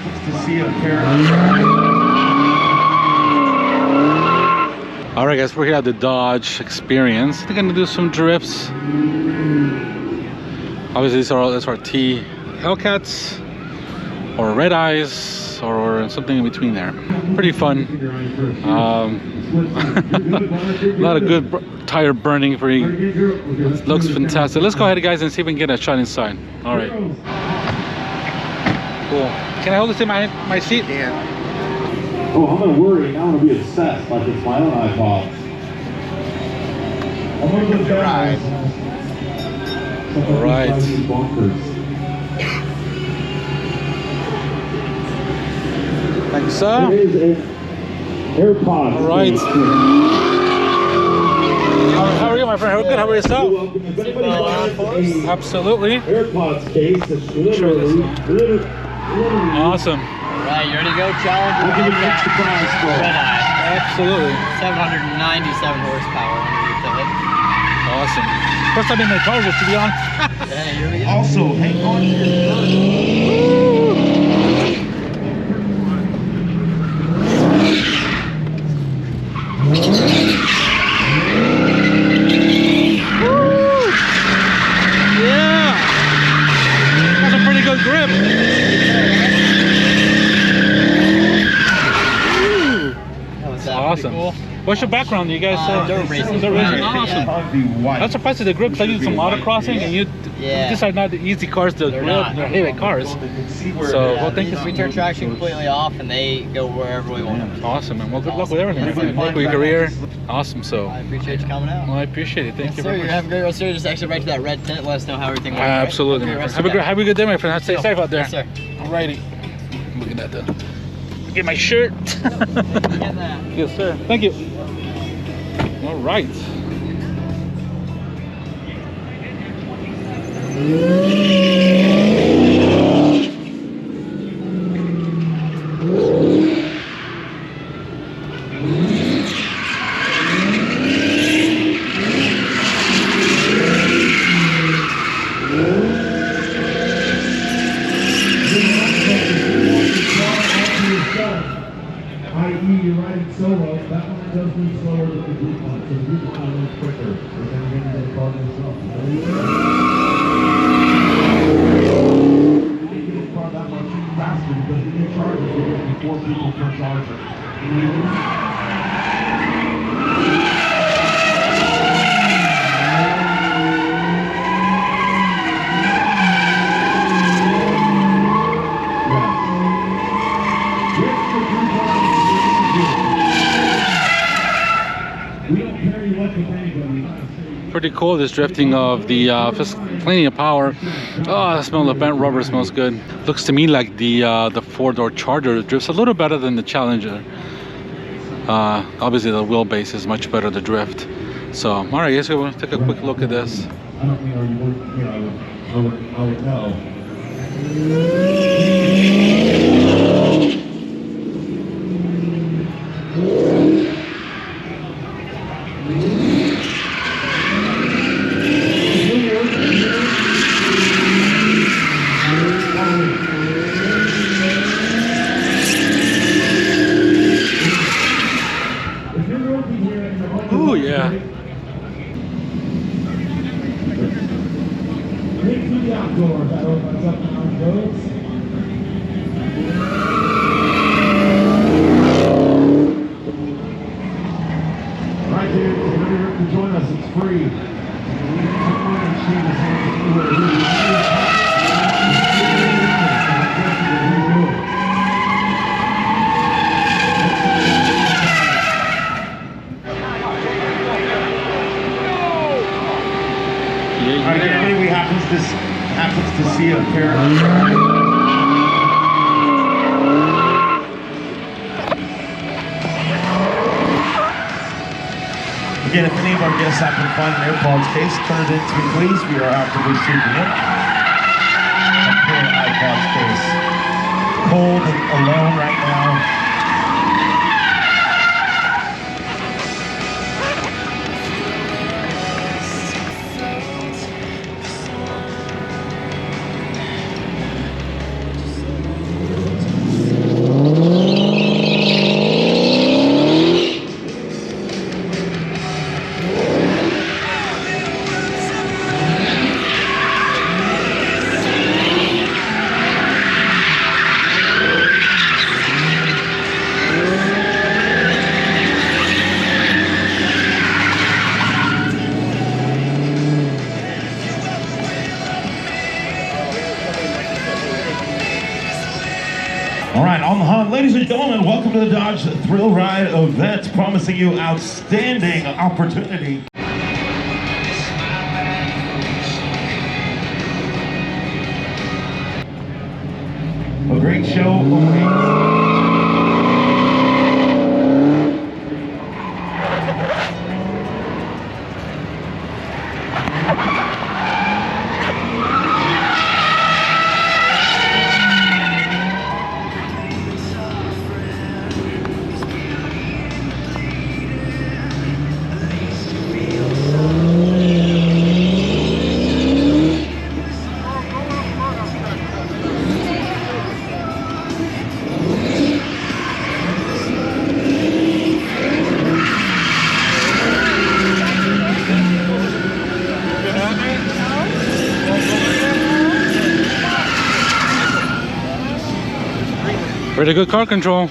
happens to see a pair of... Alright guys, we're here at the Dodge Experience. They're gonna do some drifts. Obviously these are all SRT Hellcats or Redeyes or something in between there. Pretty fun. A lot of good tire burning for you. It looks fantastic. Let's go ahead guys and see if we can get a shot inside. Alright. Cool. Can I hold this in my seat? Yeah. Oh, I'm gonna worry. Now I'm gonna be obsessed like it's my own iPod. I'm gonna go Right. All right. Thanks, sir. It is an AirPods. All right. How are you, my friend? How good? How are yourself? If anybody buys a Absolutely. AirPods case, it's literally Awesome. Right, you ready to go? Challenger I'll give you an extra prize for it. Redeye. Absolutely. 797 horsepower underneath the hood. Awesome. First time in my Charger, to be honest. Yeah, here we go. Also, hang on to your Yeah. That's a pretty good grip. Awesome. Cool. What's your background? You guys Dirt racing. Dirt racing. Yeah. Awesome. white. I'm surprised at the grips. I use some autocrossing, and these are not the easy cars to grip. not. They're heavy cars. So, well, thank you. We turn traction completely off and they go wherever we want them. Awesome, and well, good luck with everything. Good luck with your career. Awesome. So, I appreciate you coming out. well, I appreciate it. Thank you Sir, very you much. have a great rest of your day. Just exit right to that red tent. Let us know how everything went. Absolutely. Right? My Okay, friend. Have a good day, my friend. Stay safe out there. Yes, sir. Alrighty. Look at that. Get my shirt. Get that. Yes, sir. Thank you. All right. i.e. you're riding solo, that one does move slower than the group one, so the group one moves quicker. So then you're going to car yourself. You can't get a car that much faster because you get chargers, you're getting 4 people per charger. Pretty cool, this drifting of the plenty of power. Oh, the smell of bent rubber smells good. Looks to me like the 4-door Charger drifts a little better than the Challenger. Obviously the wheelbase is much better to drift. So, all right, guys, we'll take a quick look at this. I don't mean, I would know. Ooh, yeah. Into the outdoors, that opens up the outdoors. Right here, whenever you can join us, it's free. Come on and see this Alright, if anybody happens to see a pair of... Again, if any of our guests happen to find an AirPods case, turn it in to me, please. We are actively seeking it. A pair of iPods case. Cold and alone right now. All right, on the hunt, ladies and gentlemen, welcome to the Dodge Thrill Ride event, promising you outstanding opportunity. A great show awaits. Pretty good car control.